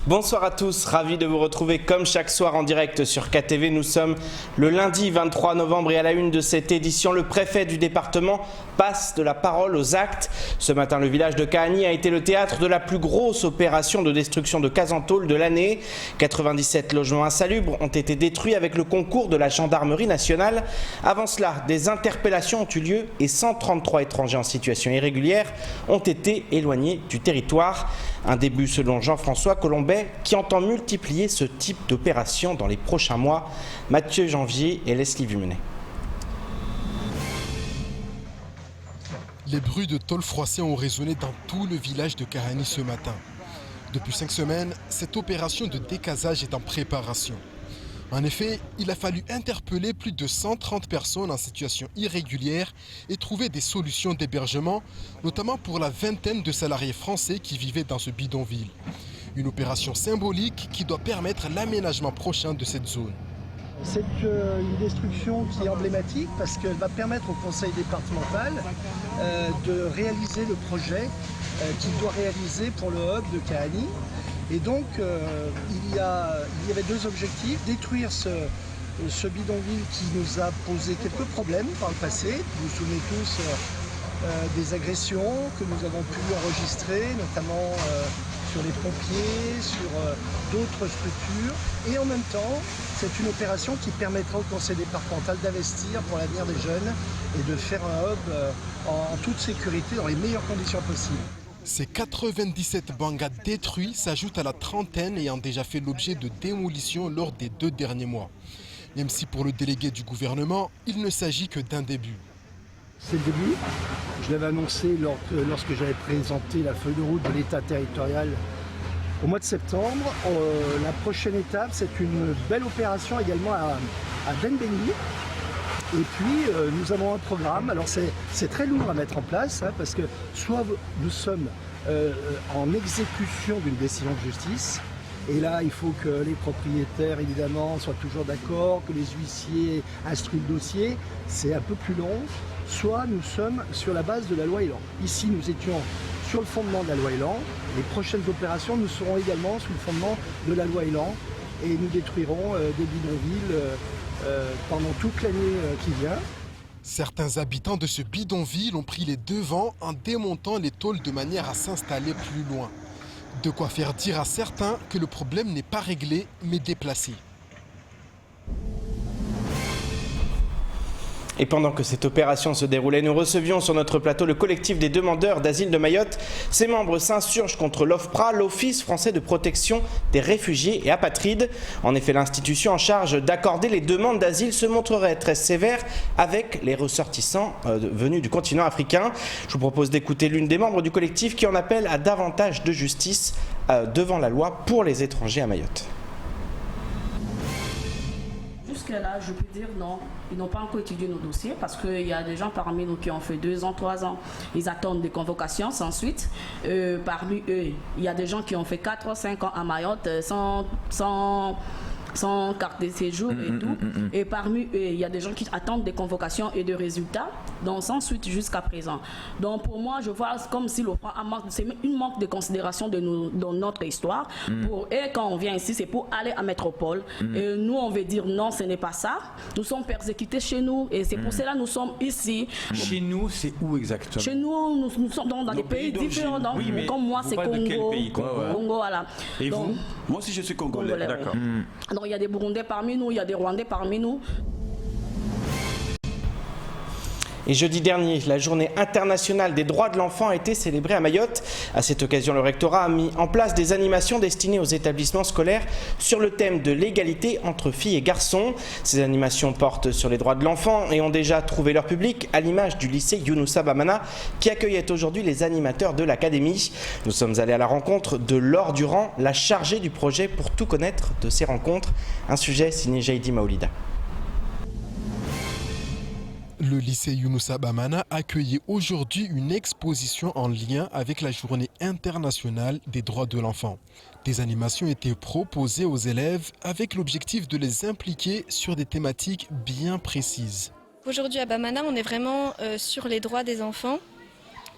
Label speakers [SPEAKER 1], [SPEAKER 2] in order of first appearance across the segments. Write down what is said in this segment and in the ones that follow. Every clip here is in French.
[SPEAKER 1] Bonsoir à tous, ravi de vous retrouver comme chaque soir en direct sur KTV. Nous sommes le lundi 23 novembre et à la une de cette édition, le préfet du département passe de la parole aux actes. Ce matin, le village de Kahani a été le théâtre de la plus grosse opération de destruction de cases en tôle de l'année. 97 logements insalubres ont été détruits avec le concours de la gendarmerie nationale. Avant cela, des interpellations ont eu lieu et 133 étrangers en situation irrégulière ont été éloignés du territoire. Un début selon Jean-François Colombet qui entend multiplier ce type d'opération dans les prochains mois. Mathieu Janvier et Leslie Vumenet.
[SPEAKER 2] Les bruits de tôles froissées ont résonné dans tout le village de Kahani ce matin. Depuis 5 semaines, cette opération de décasage est en préparation. En effet, il a fallu interpeller plus de 130 personnes en situation irrégulière et trouver des solutions d'hébergement, notamment pour la vingtaine de salariés français qui vivaient dans ce bidonville. Une opération symbolique qui doit permettre l'aménagement prochain de cette zone.
[SPEAKER 3] C'est une destruction qui est emblématique parce qu'elle va permettre au conseil départemental de réaliser le projet qu'il doit réaliser pour le hub de Kahani. Et donc, il y avait deux objectifs. Détruire ce bidonville qui nous a posé quelques problèmes par le passé. Vous vous souvenez tous des agressions que nous avons pu enregistrer, notamment sur les pompiers, sur d'autres structures. Et en même temps, c'est une opération qui permettra au conseil départemental d'investir pour l'avenir des jeunes et de faire un hub en toute sécurité, dans les meilleures conditions possibles.
[SPEAKER 2] Ces 97 bangas détruits s'ajoutent à la trentaine ayant déjà fait l'objet de démolitions lors des 2 derniers mois. Même si pour le délégué du gouvernement, il ne s'agit que d'un début.
[SPEAKER 3] C'est le début. Je l'avais annoncé lorsque j'avais présenté la feuille de route de l'État territorial au mois de septembre. La prochaine étape, c'est une belle opération également à Benbeni. Et puis, nous avons un programme. Alors, c'est très lourd à mettre en place, hein, parce que soit nous sommes en exécution d'une décision de justice, et là, il faut que les propriétaires, évidemment, soient toujours d'accord, que les huissiers instruisent le dossier. C'est un peu plus long. Soit nous sommes sur la base de la loi Elan. Ici, nous étions sur le fondement de la loi Elan. Les prochaines opérations, nous serons également sous le fondement de la loi Elan. Et nous détruirons des bidonvilles pendant toute l'année qui vient.
[SPEAKER 2] Certains habitants de ce bidonville ont pris les devants en démontant les tôles de manière à s'installer plus loin. De quoi faire dire à certains que le problème n'est pas réglé, mais déplacé.
[SPEAKER 1] Et pendant que cette opération se déroulait, nous recevions sur notre plateau le collectif des demandeurs d'asile de Mayotte. Ses membres s'insurgent contre l'OFPRA, l'Office français de protection des réfugiés et apatrides. En effet, l'institution en charge d'accorder les demandes d'asile se montrerait très sévère avec les ressortissants venus du continent africain. Je vous propose d'écouter l'une des membres du collectif qui en appelle à davantage de justice devant la loi pour les étrangers à Mayotte.
[SPEAKER 4] Là, je peux dire non, ils n'ont pas encore étudié nos dossiers parce qu'il y a des gens parmi nous qui ont fait 2 ans, 3 ans. Ils attendent des convocations sans suite. Parmi eux, il y a des gens qui ont fait 4 ou 5 ans à Mayotte sans carte de séjour et tout. Et parmi eux, il y a des gens qui attendent des convocations et des résultats, donc sans suite jusqu'à présent. Donc pour moi, je vois comme si c'est une manque de considération dans notre histoire. Et quand on vient ici, c'est pour aller à métropole. Et nous, on veut dire non, ce n'est pas ça. Nous sommes persécutés chez nous et c'est pour cela que nous sommes ici.
[SPEAKER 5] Chez nous, c'est où exactement?
[SPEAKER 4] Chez nous, nous sommes dans des pays différents. Donc, oui, comme moi, c'est Congo.
[SPEAKER 5] De quel pays,
[SPEAKER 4] Congo, voilà.
[SPEAKER 5] Et
[SPEAKER 4] donc,
[SPEAKER 5] vous? Moi aussi, je suis congolais. D'accord.
[SPEAKER 4] Donc il y a des Burundais parmi nous, il y a des Rwandais parmi nous.
[SPEAKER 1] Et jeudi dernier, la journée internationale des droits de l'enfant a été célébrée à Mayotte. À cette occasion, le rectorat a mis en place des animations destinées aux établissements scolaires sur le thème de l'égalité entre filles et garçons. Ces animations portent sur les droits de l'enfant et ont déjà trouvé leur public, à l'image du lycée Younoussa Bamana qui accueillait aujourd'hui les animateurs de l'académie. Nous sommes allés à la rencontre de Laure Durand, la chargée du projet pour tout connaître de ces rencontres. Un sujet signé Jaïdi Maoulida.
[SPEAKER 2] Le lycée Younoussa Bamana accueillait aujourd'hui une exposition en lien avec la Journée internationale des droits de l'enfant. Des animations étaient proposées aux élèves avec l'objectif de les impliquer sur des thématiques bien précises.
[SPEAKER 6] Aujourd'hui à Bamana, on est vraiment sur les droits des enfants.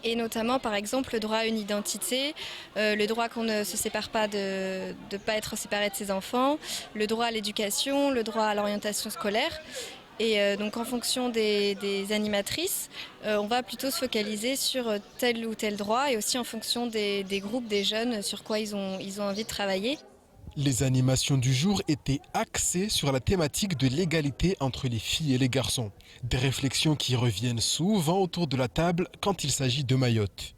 [SPEAKER 6] et notamment par exemple le droit à une identité, le droit qu'on ne se sépare pas de ne pas être séparé de ses enfants, le droit à l'éducation, le droit à l'orientation scolaire. Et donc en fonction des animatrices, on va plutôt se focaliser sur tel ou tel droit et aussi en fonction des groupes, des jeunes, sur quoi ils ont envie de travailler.
[SPEAKER 2] Les animations du jour étaient axées sur la thématique de l'égalité entre les filles et les garçons. Des réflexions qui reviennent souvent autour de la table quand il s'agit de Mayotte.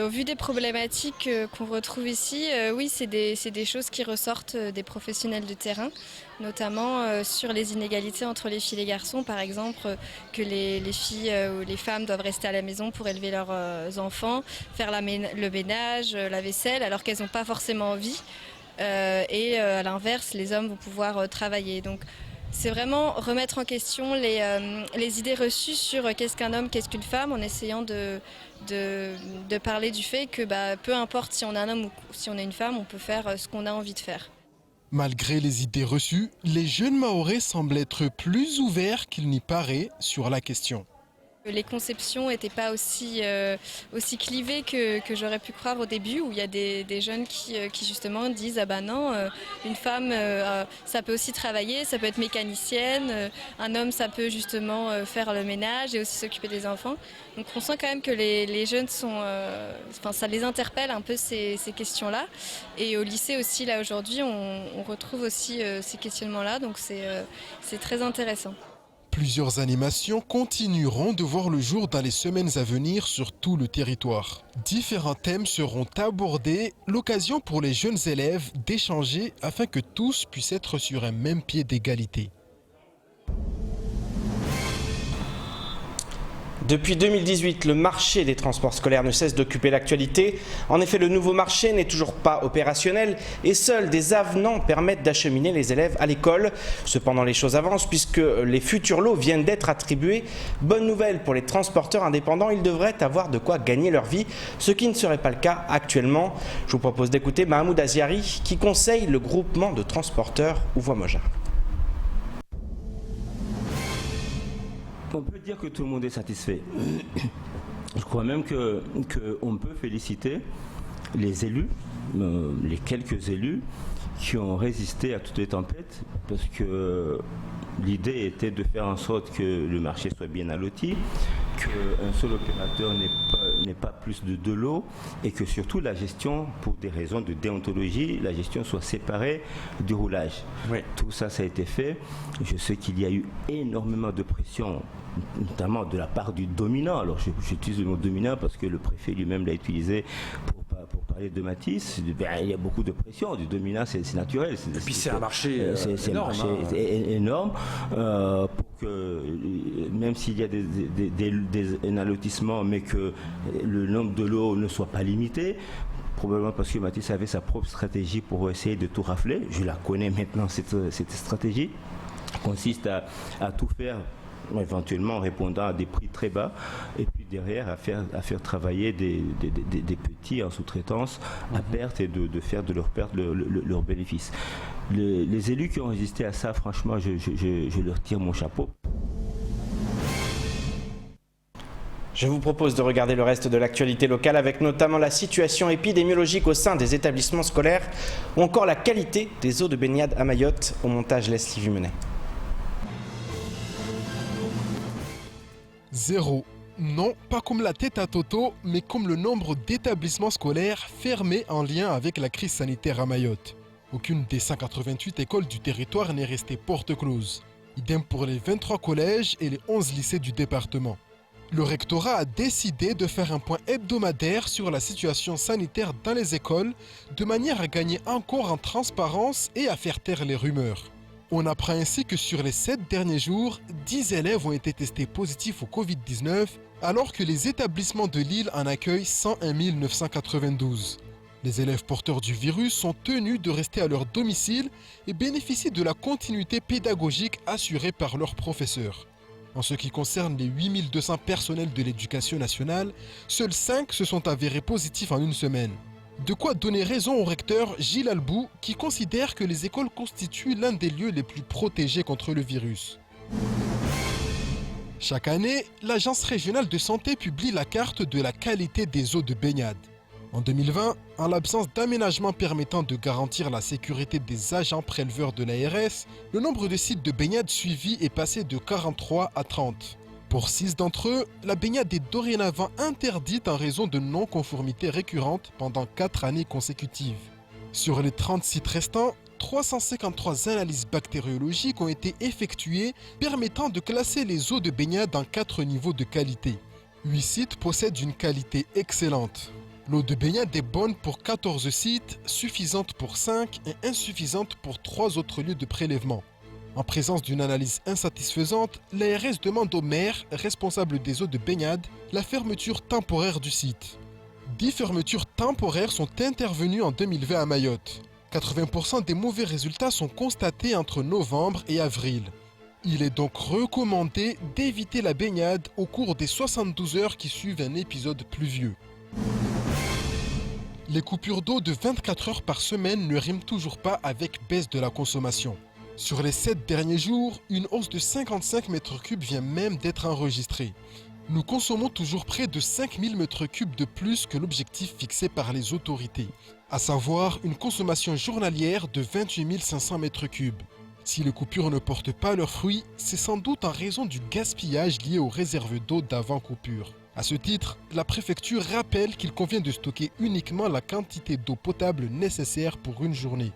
[SPEAKER 6] Au vu des problématiques qu'on retrouve ici, oui, c'est des choses qui ressortent des professionnels de terrain, notamment sur les inégalités entre les filles et les garçons, par exemple, que les filles ou les femmes doivent rester à la maison pour élever leurs enfants, faire le ménage, la vaisselle, alors qu'elles n'ont pas forcément envie. Et à l'inverse, les hommes vont pouvoir travailler. Donc, c'est vraiment remettre en question les idées reçues sur qu'est-ce qu'un homme, qu'est-ce qu'une femme, en essayant de parler du fait que peu importe si on est un homme ou si on est une femme, on peut faire ce qu'on a envie de faire.
[SPEAKER 2] Malgré les idées reçues, les jeunes Mahorais semblent être plus ouverts qu'il n'y paraît sur la question.
[SPEAKER 6] Les conceptions n'étaient pas aussi clivées que j'aurais pu croire au début, où il y a des jeunes qui justement disent « Ah ben non, une femme, ça peut aussi travailler, ça peut être mécanicienne, un homme, ça peut justement faire le ménage et aussi s'occuper des enfants ». Donc on sent quand même que les jeunes ça les interpelle un peu ces questions-là. Et au lycée aussi, là aujourd'hui, on retrouve aussi ces questionnements-là, donc c'est très intéressant.
[SPEAKER 2] Plusieurs animations continueront de voir le jour dans les semaines à venir sur tout le territoire. Différents thèmes seront abordés, l'occasion pour les jeunes élèves d'échanger afin que tous puissent être sur un même pied d'égalité.
[SPEAKER 1] Depuis 2018, le marché des transports scolaires ne cesse d'occuper l'actualité. En effet, le nouveau marché n'est toujours pas opérationnel et seuls des avenants permettent d'acheminer les élèves à l'école. Cependant, les choses avancent puisque les futurs lots viennent d'être attribués. Bonne nouvelle pour les transporteurs indépendants, ils devraient avoir de quoi gagner leur vie, ce qui ne serait pas le cas actuellement. Je vous propose d'écouter Mahmoud Aziari qui conseille le groupement de transporteurs Ouvois-Moja.
[SPEAKER 7] On peut dire que tout le monde est satisfait. Je crois même qu'on peut féliciter les élus, les quelques élus qui ont résisté à toutes les tempêtes, parce que l'idée était de faire en sorte que le marché soit bien alloti, qu'un seul opérateur n'ait pas plus de 2 lots et que surtout la gestion, pour des raisons de déontologie, la gestion soit séparée du roulage. Oui. Tout ça, ça a été fait. Je sais qu'il y a eu énormément de pression, notamment de la part du dominant. Alors j'utilise le mot dominant parce que le préfet lui-même l'a utilisé pour parler de Matisse. Il y a beaucoup de pression, du dominant c'est naturel.
[SPEAKER 5] Et puis c'est un marché
[SPEAKER 7] énorme pour que même s'il y a un allotissement mais que le nombre de lots ne soit pas limité, probablement parce que Matisse avait sa propre stratégie pour essayer de tout rafler. Je la connais maintenant, cette stratégie consiste à tout faire éventuellement en répondant à des prix très bas et puis derrière à faire travailler des petits en sous-traitance à perte et de faire de leur perte leur bénéfice. Les élus qui ont résisté à ça, franchement, je leur tire mon chapeau.
[SPEAKER 1] Je vous propose de regarder le reste de l'actualité locale avec notamment la situation épidémiologique au sein des établissements scolaires ou encore la qualité des eaux de baignade à Mayotte. Au montage, Leslie Vimenet.
[SPEAKER 2] 0. Non, pas comme la tête à Toto, mais comme le nombre d'établissements scolaires fermés en lien avec la crise sanitaire à Mayotte. Aucune des 188 écoles du territoire n'est restée porte close. Idem pour les 23 collèges et les 11 lycées du département. Le rectorat a décidé de faire un point hebdomadaire sur la situation sanitaire dans les écoles, de manière à gagner encore en transparence et à faire taire les rumeurs. On apprend ainsi que sur les 7 derniers jours, 10 élèves ont été testés positifs au Covid-19, alors que les établissements de l'île en accueillent 101 992. Les élèves porteurs du virus sont tenus de rester à leur domicile et bénéficient de la continuité pédagogique assurée par leurs professeurs. En ce qui concerne les 8200 personnels de l'éducation nationale, seuls 5 se sont avérés positifs en une semaine. De quoi donner raison au recteur Gilles Albou qui considère que les écoles constituent l'un des lieux les plus protégés contre le virus. Chaque année, l'Agence régionale de santé publie la carte de la qualité des eaux de baignade. En 2020, en l'absence d'aménagement permettant de garantir la sécurité des agents préleveurs de l'ARS, le nombre de sites de baignade suivis est passé de 43 à 30. Pour 6 d'entre eux, la baignade est dorénavant interdite en raison de non-conformités récurrentes pendant 4 années consécutives. Sur les 30 sites restants, 353 analyses bactériologiques ont été effectuées permettant de classer les eaux de baignade en 4 niveaux de qualité. 8 sites possèdent une qualité excellente. L'eau de baignade est bonne pour 14 sites, suffisante pour 5 et insuffisante pour 3 autres lieux de prélèvement. En présence d'une analyse insatisfaisante, l'ARS demande au maire, responsable des eaux de baignade, la fermeture temporaire du site. 10 fermetures temporaires sont intervenues en 2020 à Mayotte. 80% des mauvais résultats sont constatés entre novembre et avril. Il est donc recommandé d'éviter la baignade au cours des 72 heures qui suivent un épisode pluvieux. Les coupures d'eau de 24 heures par semaine ne riment toujours pas avec baisse de la consommation. Sur les 7 derniers jours, une hausse de 55 m3 vient même d'être enregistrée. Nous consommons toujours près de 5000 m3 de plus que l'objectif fixé par les autorités, à savoir une consommation journalière de 28 500 m3. Si les coupures ne portent pas leurs fruits, c'est sans doute en raison du gaspillage lié aux réserves d'eau d'avant coupure. À ce titre, la préfecture rappelle qu'il convient de stocker uniquement la quantité d'eau potable nécessaire pour une journée.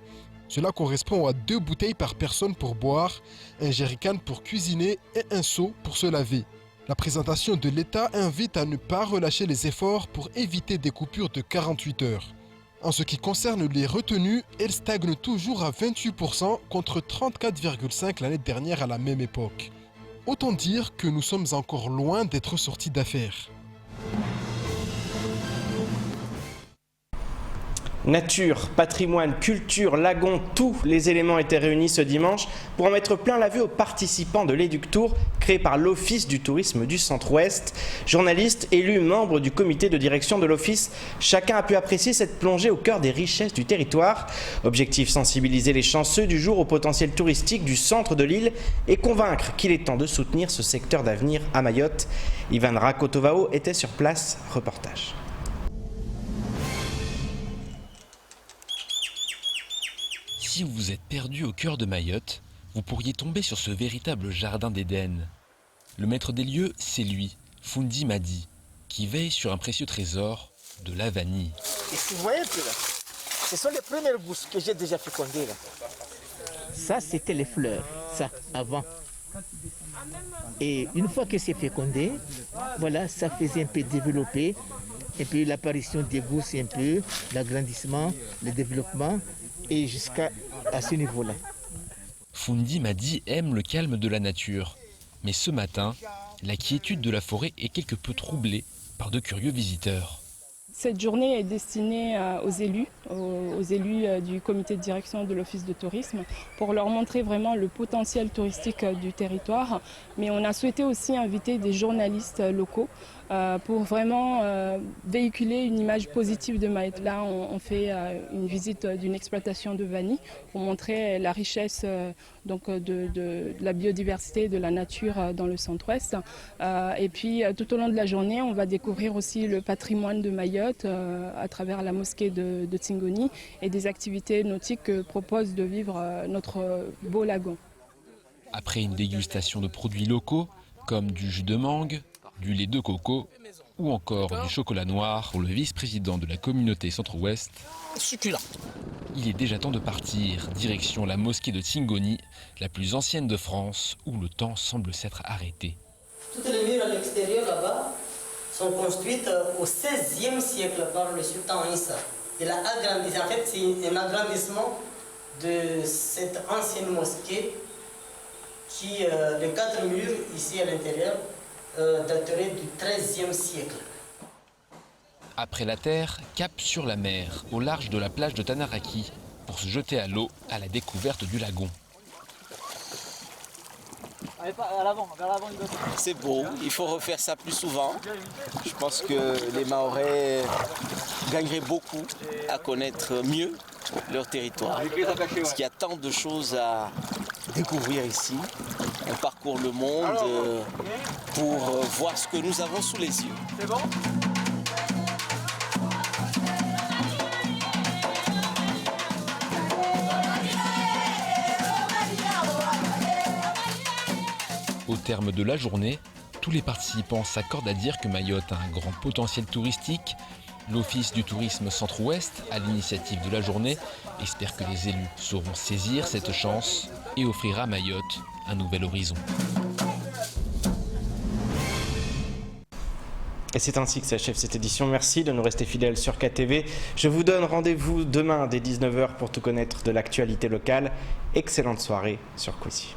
[SPEAKER 2] Cela correspond à 2 bouteilles par personne pour boire, un jerrycan pour cuisiner et un seau pour se laver. La présentation de l'État invite à ne pas relâcher les efforts pour éviter des coupures de 48 heures. En ce qui concerne les retenues, elles stagnent toujours à 28% contre 34,5% l'année dernière à la même époque. Autant dire que nous sommes encore loin d'être sortis d'affaires.
[SPEAKER 1] Nature, patrimoine, culture, lagon, tous les éléments étaient réunis ce dimanche pour en mettre plein la vue aux participants de l'Éductour créé par l'Office du tourisme du Centre-Ouest. Journalistes, élus, membres du comité de direction de l'Office, chacun a pu apprécier cette plongée au cœur des richesses du territoire. Objectif, sensibiliser les chanceux du jour au potentiel touristique du centre de l'île et convaincre qu'il est temps de soutenir ce secteur d'avenir à Mayotte. Ivan Rakotovao était sur place, reportage.
[SPEAKER 8] Si vous vous êtes perdu au cœur de Mayotte, vous pourriez tomber sur ce véritable jardin d'Éden. Le maître des lieux, c'est lui, Fundi Madi, qui veille sur un précieux trésor, de la vanille.
[SPEAKER 9] Ici, vous voyez, là, ce sont les premières gousses que j'ai déjà fécondées. Là. Ça, c'était les fleurs, ça, avant. Et une fois que c'est fécondé, voilà, ça faisait un peu développer, et puis l'apparition des gousses un peu, l'agrandissement, le développement, et jusqu'à ce niveau-là.
[SPEAKER 8] Fundi Madi aime le calme de la nature. Mais ce matin, la quiétude de la forêt est quelque peu troublée par de curieux visiteurs.
[SPEAKER 10] Cette journée est destinée aux élus du comité de direction de l'Office de tourisme pour leur montrer vraiment le potentiel touristique du territoire. Mais on a souhaité aussi inviter des journalistes locaux pour vraiment véhiculer une image positive de Mayotte. Là, on fait une visite d'une exploitation de vanille pour montrer la richesse de la biodiversité et de la nature dans le centre-ouest. Et puis, tout au long de la journée, on va découvrir aussi le patrimoine de Mayotte à travers la mosquée de Tsingoni et des activités nautiques que propose de vivre notre beau lagon.
[SPEAKER 8] Après une dégustation de produits locaux, comme du jus de mangue, du lait de coco ou encore du chocolat noir pour le vice-président de la communauté Centre-Ouest, il est déjà temps de partir, direction la mosquée de Tsingoni, la plus ancienne de France, où le temps semble s'être arrêté.
[SPEAKER 11] Toutes les murs à l'extérieur là-bas sont construites au XVIe siècle par le sultan Issa. Il a agrandi, en fait c'est un agrandissement de cette ancienne mosquée qui, les 4 murs ici à l'intérieur, daterait du XIIIe siècle.
[SPEAKER 8] Après la terre, cap sur la mer, au large de la plage de Tanaraki, pour se jeter à l'eau à la découverte du lagon.
[SPEAKER 12] C'est beau, il faut refaire ça plus souvent. Je pense que les Mahorais gagneraient beaucoup à connaître mieux leur territoire. Parce qu'il y a tant de choses à découvrir ici. on parcourt le monde pour voir ce que nous avons sous les yeux.
[SPEAKER 13] C'est bon ?
[SPEAKER 8] Au terme de la journée, tous les participants s'accordent à dire que Mayotte a un grand potentiel touristique. L'Office du tourisme Centre-Ouest, à l'initiative de la journée, espère que les élus sauront saisir cette chance et offrir à Mayotte un nouvel horizon.
[SPEAKER 1] Et c'est ainsi que s'achève cette édition. Merci de nous rester fidèles sur KTV. Je vous donne rendez-vous demain dès 19h pour tout connaître de l'actualité locale. Excellente soirée sur Quizy.